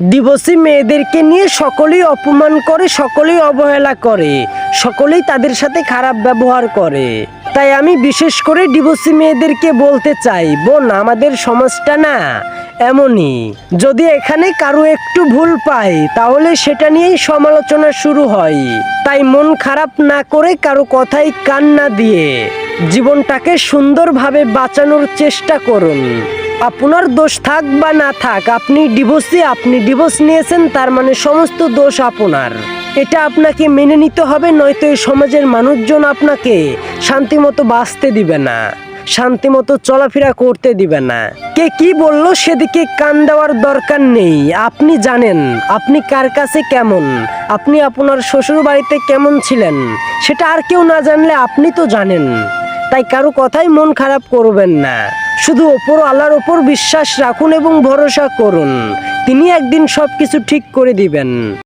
Divorcee মেয়েদেরকে নিয়ে সকলেই অপমান করে, সকলেই অবহেলা করে, সকলেই তাদের সাথে খারাপ ব্যবহার করে। তাই আমি বিশেষ করে ডিভোর্সি মেয়েদেরকে বলতে চাই, বোন, আমাদের সমাজটা না এমনই। যদি এখানে কারো একটু ভুল পাই তাহলে সেটা নিয়েই সমালোচনা শুরু হয়। তাই মন খারাপ না করে, কারো কথায় কান না দিয়ে জীবনটাকে সুন্দরভাবে বাঁচানোর চেষ্টা করুন। আপনার দোষ থাক বা না থাক, আপনি ডিভোর্স নিয়েছেন, তার মানে সমস্ত দোষ আপনার। এটা আপনাকে মেনে নিতে হবে, নয়তো এই সমাজের মানুষজন আপনাকে শান্তিমতো বাঁচতে দিবে না, শান্তিমতো চলাফেরা করতে দিবে না। কে কি বললো সেদিকে কান দেওয়ার দরকার নেই। আপনি জানেন আপনি কার কাছে কেমন, আপনি আপনার শ্বশুর বাড়িতে কেমন ছিলেন, সেটা আর কেউ না জানলে আপনি তো জানেন। তাই কারো কথাই মন খারাপ করবেন না। শুধু আল্লাহর ওপর বিশ্বাস রাখুন এবং ভরসা করুন, তিনি একদিন সবকিছু ঠিক করে দিবেন।